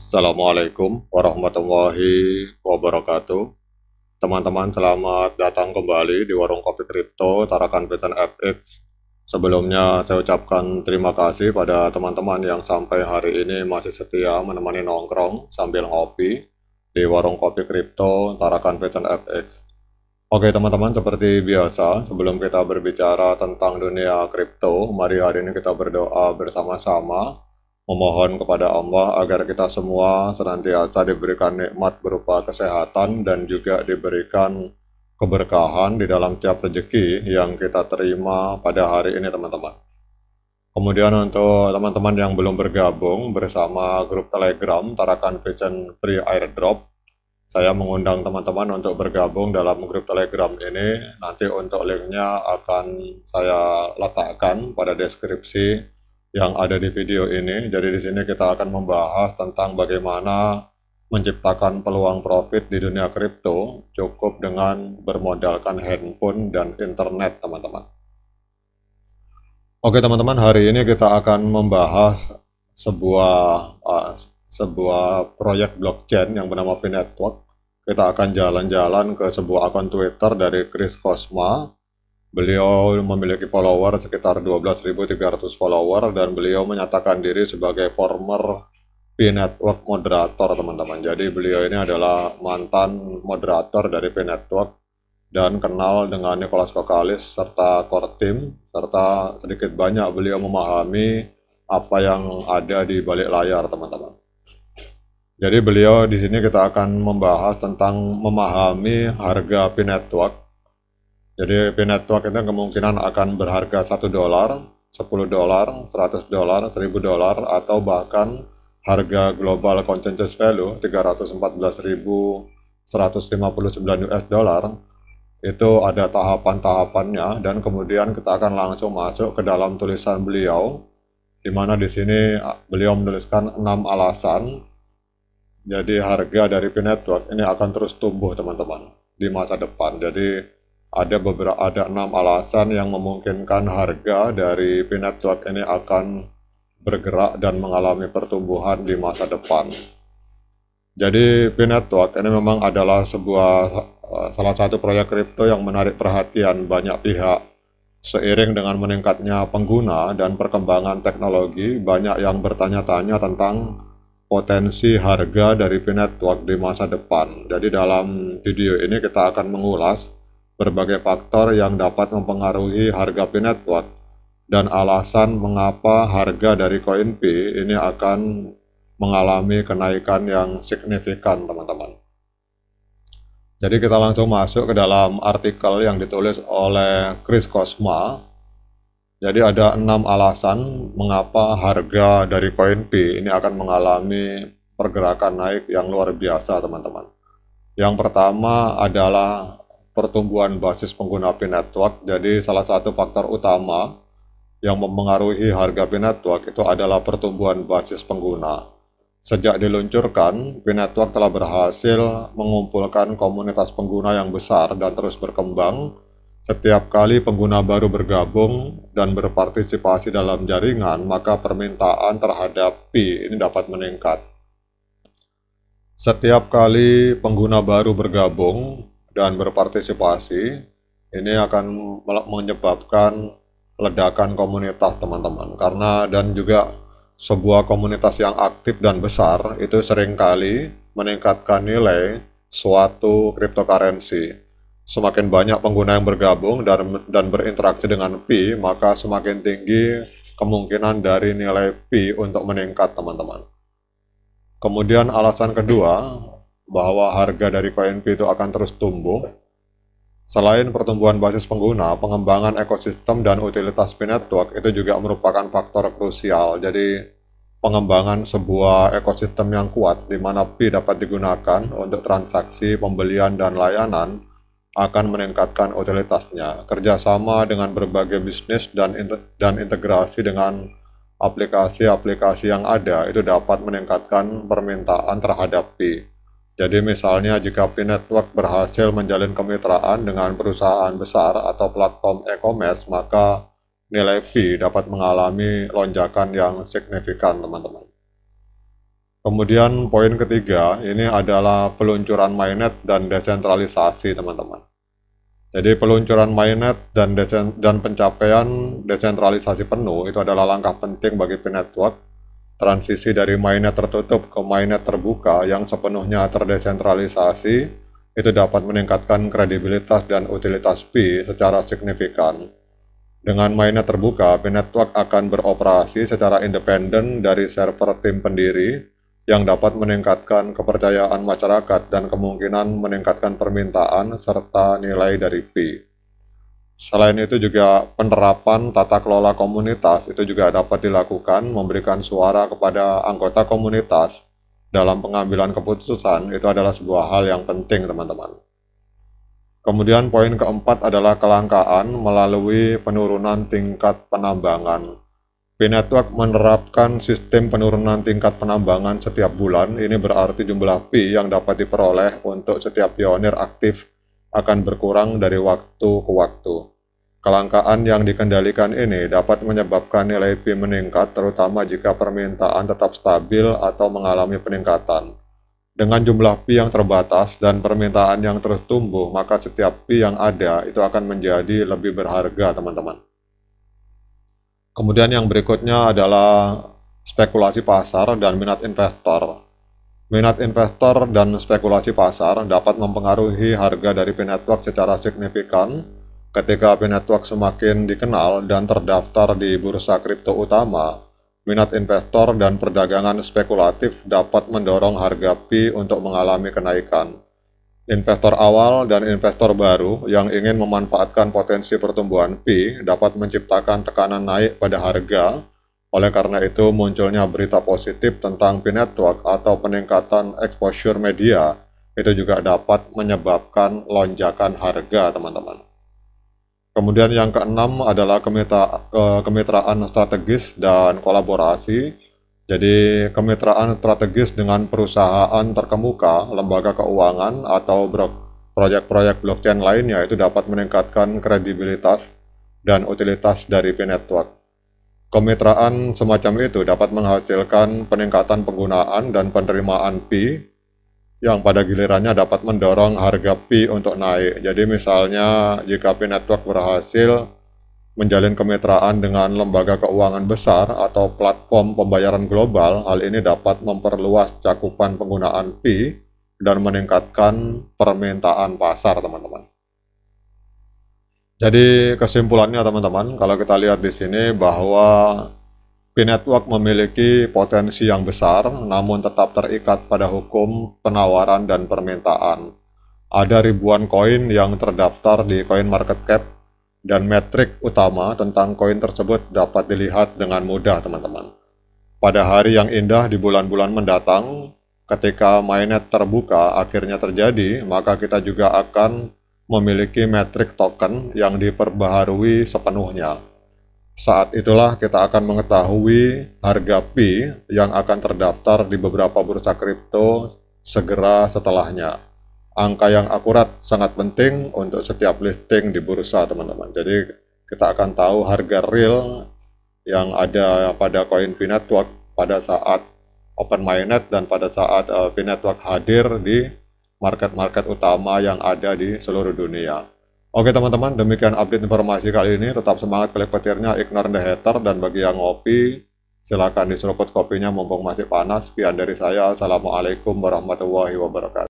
Assalamualaikum warahmatullahi wabarakatuh. Teman-teman, selamat datang kembali di Warung Kopi Kripto Tarakan Beten FX. Sebelumnya saya ucapkan terima kasih pada teman-teman yang sampai hari ini masih setia menemani nongkrong sambil ngopi di Warung Kopi Kripto Tarakan Beten FX. Oke teman-teman, seperti biasa, sebelum kita berbicara tentang dunia kripto, mari hari ini kita berdoa bersama-sama, memohon kepada Allah agar kita semua senantiasa diberikan nikmat berupa kesehatan dan juga diberikan keberkahan di dalam tiap rezeki yang kita terima pada hari ini teman-teman. Kemudian untuk teman-teman yang belum bergabung bersama grup Telegram Tarakan Vision Free Airdrop, saya mengundang teman-teman untuk bergabung dalam grup Telegram ini. Nanti untuk linknya akan saya letakkan pada deskripsi yang ada di video ini. Jadi di sini kita akan membahas tentang bagaimana menciptakan peluang profit di dunia kripto cukup dengan bermodalkan handphone dan internet, teman-teman. Oke teman-teman, hari ini kita akan membahas sebuah proyek blockchain yang bernama P-Network. Kita akan jalan-jalan ke sebuah akun Twitter dari Chris Cosma. Beliau memiliki follower sekitar 12.300 follower dan beliau menyatakan diri sebagai former P-Network moderator, teman-teman. Jadi beliau ini adalah mantan moderator dari P-Network dan kenal dengan Nicholas Kokalis serta core team, serta sedikit banyak beliau memahami apa yang ada di balik layar, teman-teman. Jadi beliau di sini kita akan membahas tentang memahami harga P-Network. Jadi P-Network itu kemungkinan akan berharga $1, $10, $100, $1000, atau bahkan harga global consensus value 314.159 US dollar. Itu ada tahapan-tahapannya dan kemudian kita akan langsung masuk ke dalam tulisan beliau, di mana di sini beliau menuliskan 6 alasan. Jadi harga dari P-Network ini akan terus tumbuh, teman-teman, di masa depan. Jadi ada 6 alasan yang memungkinkan harga dari P-Network ini akan bergerak dan mengalami pertumbuhan di masa depan. Jadi P-Network ini memang adalah salah satu proyek kripto yang menarik perhatian banyak pihak. Seiring dengan meningkatnya pengguna dan perkembangan teknologi, banyak yang bertanya-tanya tentang potensi harga dari P-Network di masa depan. Jadi dalam video ini kita akan mengulas berbagai faktor yang dapat mempengaruhi harga P-Network dan alasan mengapa harga dari koin P ini akan mengalami kenaikan yang signifikan, teman-teman. Jadi kita langsung masuk ke dalam artikel yang ditulis oleh Chris Cosma. Jadi ada 6 alasan mengapa harga dari koin P ini akan mengalami pergerakan naik yang luar biasa, teman-teman. Yang pertama adalah pertumbuhan basis pengguna P-Network. Jadi salah satu faktor utama yang mempengaruhi harga P-Network itu adalah pertumbuhan basis pengguna. Sejak diluncurkan, P-Network telah berhasil mengumpulkan komunitas pengguna yang besar dan terus berkembang. Setiap kali pengguna baru bergabung dan berpartisipasi dalam jaringan, maka permintaan terhadap P ini dapat meningkat. Setiap kali pengguna baru bergabung dan berpartisipasi, ini akan menyebabkan ledakan komunitas, teman-teman. Dan juga sebuah komunitas yang aktif dan besar itu seringkali meningkatkan nilai suatu cryptocurrency. Semakin banyak pengguna yang bergabung dan berinteraksi dengan P, maka semakin tinggi kemungkinan dari nilai P untuk meningkat, teman-teman. Kemudian alasan kedua, bahwa harga dari koin P itu akan terus tumbuh. Selain pertumbuhan basis pengguna, pengembangan ekosistem dan utilitas P-Network itu juga merupakan faktor krusial. Jadi pengembangan sebuah ekosistem yang kuat di mana P dapat digunakan untuk transaksi, pembelian, dan layanan akan meningkatkan utilitasnya. Kerjasama dengan berbagai bisnis dan integrasi dengan aplikasi-aplikasi yang ada itu dapat meningkatkan permintaan terhadap P. Jadi misalnya jika P-Network berhasil menjalin kemitraan dengan perusahaan besar atau platform e-commerce, maka nilai P dapat mengalami lonjakan yang signifikan, teman-teman. Kemudian poin ketiga, ini adalah peluncuran mainnet dan desentralisasi, teman-teman. Jadi peluncuran mainnet dan pencapaian desentralisasi penuh itu adalah langkah penting bagi P-Network. Transisi dari mainnet tertutup ke mainnet terbuka yang sepenuhnya terdesentralisasi itu dapat meningkatkan kredibilitas dan utilitas Pi secara signifikan. Dengan mainnet terbuka, P-Network akan beroperasi secara independen dari server tim pendiri yang dapat meningkatkan kepercayaan masyarakat dan kemungkinan meningkatkan permintaan serta nilai dari Pi. Selain itu juga penerapan tata kelola komunitas itu juga dapat dilakukan, memberikan suara kepada anggota komunitas dalam pengambilan keputusan itu adalah sebuah hal yang penting, teman-teman. Kemudian poin keempat adalah kelangkaan melalui penurunan tingkat penambangan. P-Network menerapkan sistem penurunan tingkat penambangan setiap bulan. Ini berarti jumlah Pi yang dapat diperoleh untuk setiap pionir aktif akan berkurang dari waktu ke waktu. Kelangkaan yang dikendalikan ini dapat menyebabkan nilai Pi meningkat, terutama jika permintaan tetap stabil atau mengalami peningkatan. Dengan jumlah Pi yang terbatas dan permintaan yang terus tumbuh, maka setiap Pi yang ada itu akan menjadi lebih berharga, teman-teman. Kemudian yang berikutnya adalah spekulasi pasar dan minat investor. Minat investor dan spekulasi pasar dapat mempengaruhi harga dari P-Network secara signifikan. Ketika P-Network semakin dikenal dan terdaftar di bursa kripto utama, minat investor dan perdagangan spekulatif dapat mendorong harga Pi untuk mengalami kenaikan. Investor awal dan investor baru yang ingin memanfaatkan potensi pertumbuhan Pi dapat menciptakan tekanan naik pada harga. Oleh karena itu, munculnya berita positif tentang P-Network atau peningkatan exposure media itu juga dapat menyebabkan lonjakan harga, teman-teman. Kemudian yang keenam adalah kemitraan strategis dan kolaborasi. Jadi kemitraan strategis dengan perusahaan terkemuka, lembaga keuangan, atau proyek-proyek blockchain lainnya itu dapat meningkatkan kredibilitas dan utilitas dari P-Network. Kemitraan semacam itu dapat menghasilkan peningkatan penggunaan dan penerimaan Pi yang pada gilirannya dapat mendorong harga Pi untuk naik. Jadi misalnya jika P-Network berhasil menjalin kemitraan dengan lembaga keuangan besar atau platform pembayaran global, hal ini dapat memperluas cakupan penggunaan Pi dan meningkatkan permintaan pasar, teman-teman. Jadi kesimpulannya, teman-teman, kalau kita lihat di sini bahwa P-Network memiliki potensi yang besar, namun tetap terikat pada hukum penawaran dan permintaan. Ada ribuan koin yang terdaftar di CoinMarketCap, dan metrik utama tentang koin tersebut dapat dilihat dengan mudah, teman-teman. Pada hari yang indah di bulan-bulan mendatang, ketika mainnet terbuka akhirnya terjadi, maka kita juga akan memiliki metrik token yang diperbaharui sepenuhnya. Saat itulah kita akan mengetahui harga Pi yang akan terdaftar di beberapa bursa kripto segera setelahnya. Angka yang akurat sangat penting untuk setiap listing di bursa, teman-teman. Jadi kita akan tahu harga real yang ada pada koin P-Network pada saat open mainnet dan pada saat P-Network hadir di market-market utama yang ada di seluruh dunia. Oke, teman-teman, demikian update informasi kali ini. Tetap semangat klik petirnya, ignore the hater, dan bagi yang ngopi, silakan diseruput kopinya mumpung masih panas. Sekian dari saya. Assalamualaikum warahmatullahi wabarakatuh.